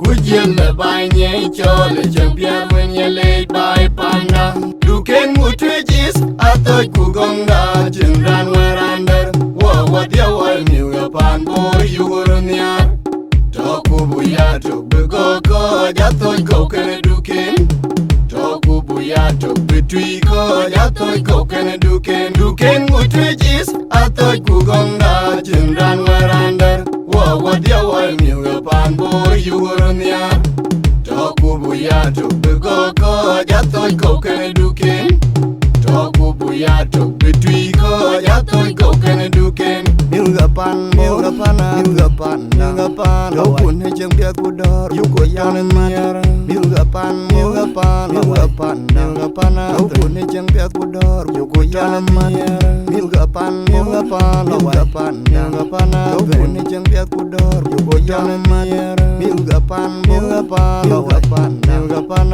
Kujele by nye chole champion when you lay by panda. Duken mutrijis atoy kugonga chindan werander. What ya wal new upon boy you were near. Tokubuya to Bugoko, Yatoy Cocan Duken. Tokubuya to Bitwiko, Yatoy Cocan Duken. Duken mutrijis atoy kugonga chindan werander. What ya wal new upon boy you were near. Tokubuya to Bugoko, Yatoy Cocan Duken. Tokubuya to Bitwiko, Yatoy Cocan Duken. Milgapan, Go pun hejeng biar kudor, yuko yanen mara. Milgapan, Go pun hejeng biar kudor, yuko yanen mara. Milgapan, Go pun hejeng biar kudor, yuko yanen mara. Milgapan,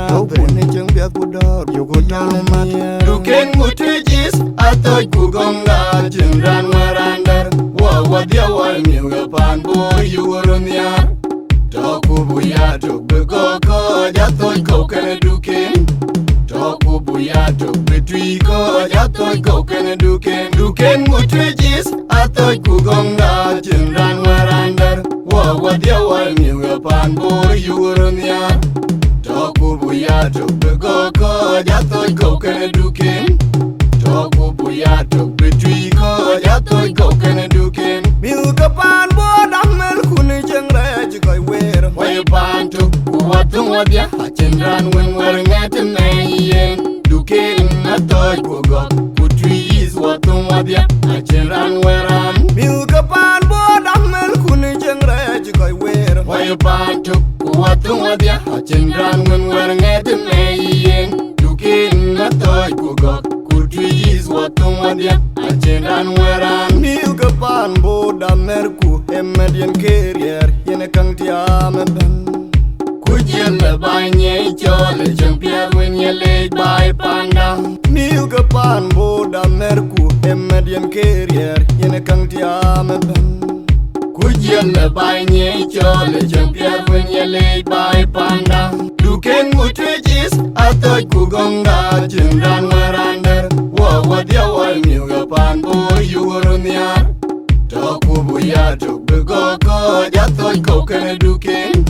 Go pun hejeng biar kudor, yuko yanen mara. Duken mutrijis atoy kugonga chindan werander. What ya wal milgapan boy you were near. Tokubuya to Bugoko, Yatoy Cocan Duken. Tokubuya to Bitwiko, Yatoy Cocan Duken. Duken mutrijis atoy kugonga chindan werander. What ya wal milgapan boy you were near. Tokubuya to Bugoko, Yatoy Cocan Duken. Tokubuya to Bitwiko, Yatoy Cocan Duken. Milgapan bodam mel kuni jengre jikoy wer. Way pan to Kuwatung Wadia, Hachendran when we're at a mayen. Duken Natoy Kugo, Kutris Watung Wadia, Hachendran where I'm. Milgapan bodam mel kuni jengre jikoy wer. Way pan to Kuwatung Wadia, Hachendran when we're at a mayen. Duken Natoy Kugo, Kutris Watung Wadia, Hachendran where I'm. Milgapan bodam merku emedian carrier yene kang tiame ben. Kujele by nye chole champion when you laid by panda. Milgapan bodam merku emedian carrier yene kang tiame ben. Kujele by nye chole champion when you laid by panda. Duken mutrijis atoy kugonga chindan werander. What ya wal milgapan boy you were near. Tokubuya to Bugoko, Yatoy Cocan Duken.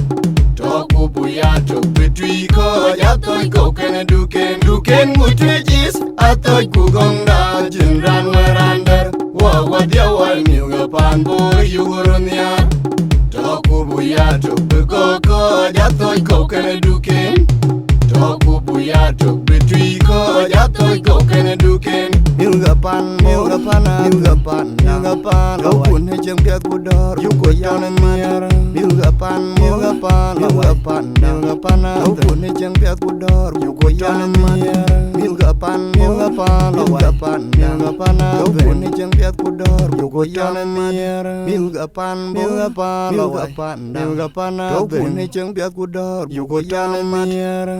Tokubuya to Bitwiko, Yatoy Cocan Duken. Duken mutrijis atoy kugonga chindan werander. What ya wal milgapan boy you were near. Tokubuya to Bugoko, Yatoy Cocan Duken. Tokubuya to Bitwiko, Yatoy Cocan Duken. Milgapan, Go pun hejeng biar kudor, yuko yanen mara. Milgapan, Go pun hejeng biar kudor, yuko yanen mara. Milgapan, Go pun hejeng biar kudor, yuko yanen mara. Milgapan, Go pun hejeng biar kudor, yuko yanen mara.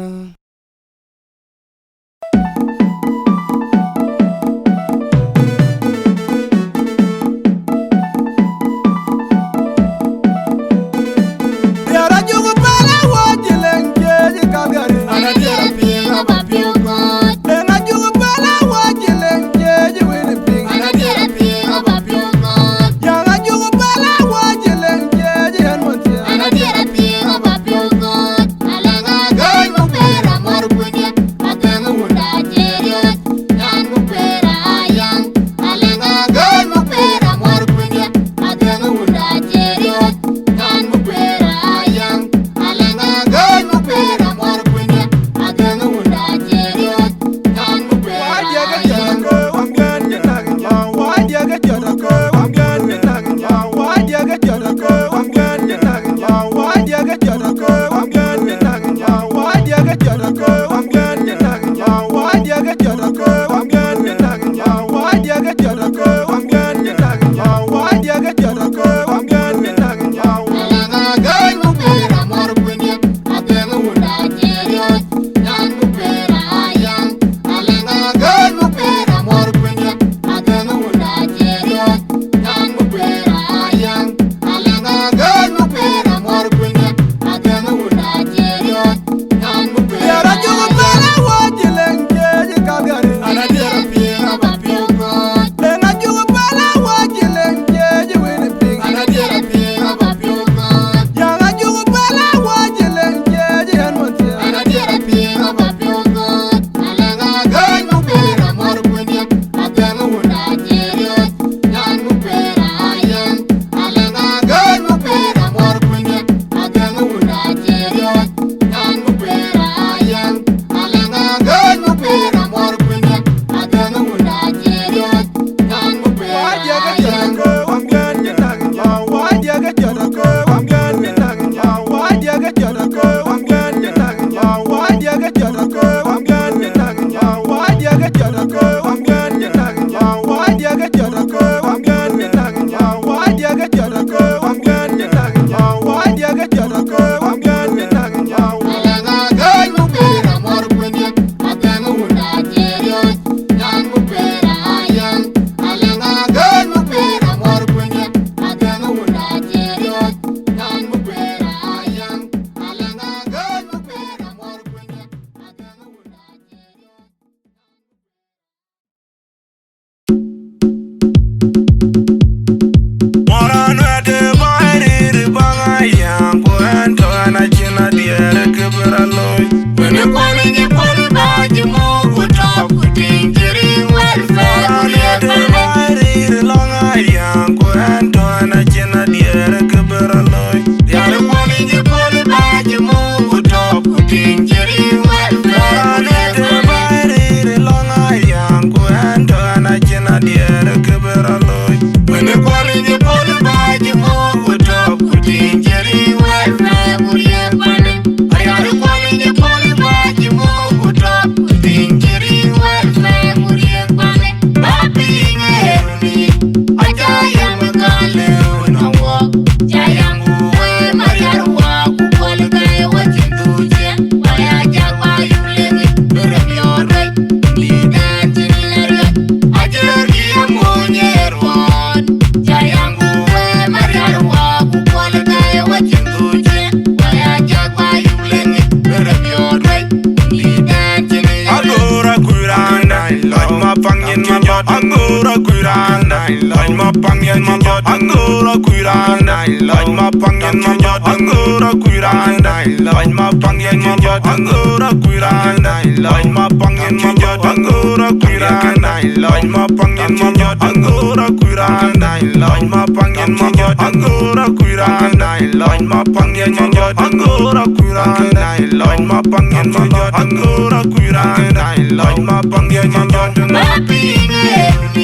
Angora kuirana iloj mapangyen majot Angora kuirana iloj mapangyen majot Angora kuirana iloj mapangyen majot Angora kuirana iloj mapangyen majot Angora kuirana iloj mapangyen majot Angora kuirana iloj mapangyen majot Angora kuirana iloj mapangyen majot Angora kuirana iloj mapangyen majot Angora kuirana iloj mapangyen majot Angora kuirana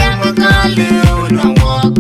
iloj mapangyen majot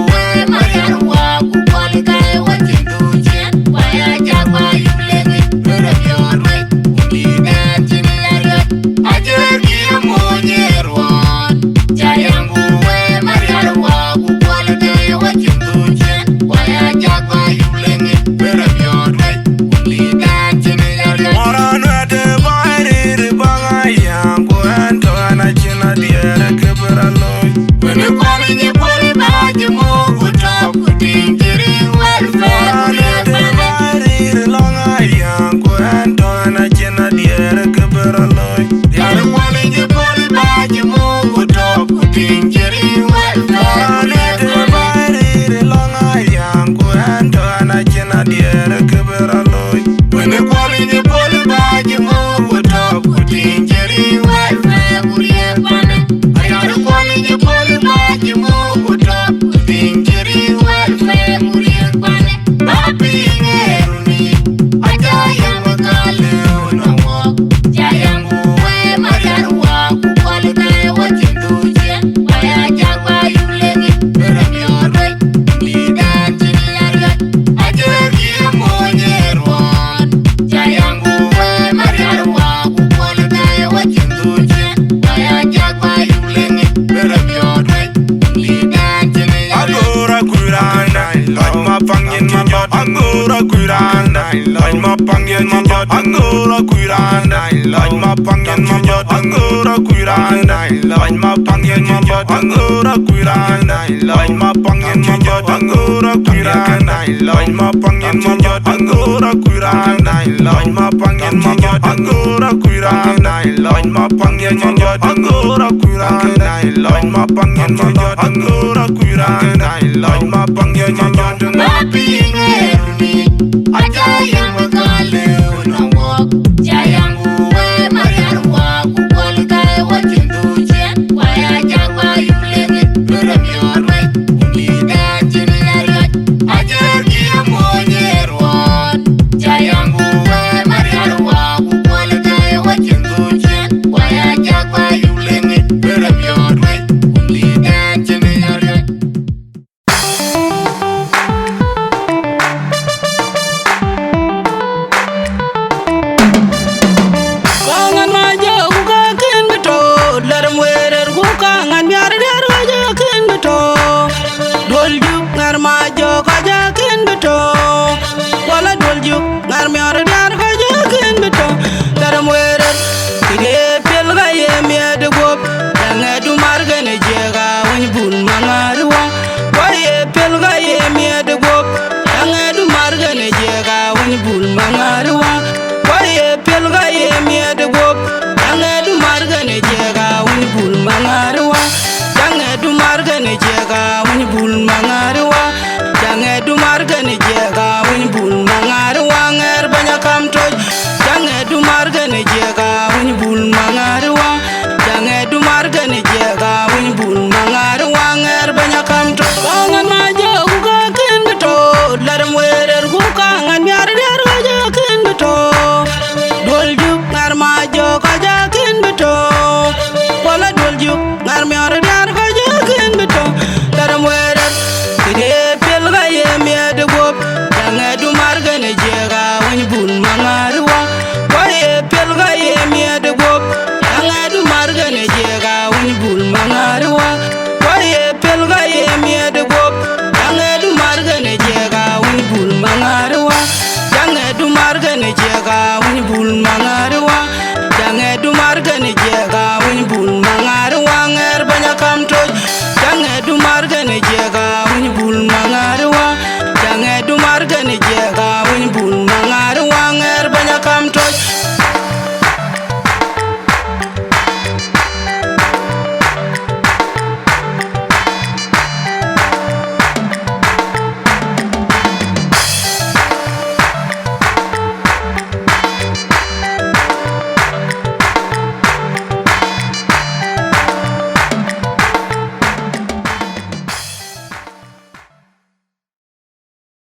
Angora kuirana iloj mapangyen majot Angora kuirana iloj mapangyen majot Angora kuirana iloj mapangyen majot Angora kuirana iloj mapangyen majot Angora kuirana iloj mapangyen majot Angora kuirana iloj mapangyen majot Angora kuirana iloj mapangyen majot Angora kuirana iloj mapangyen majot Bul mangaru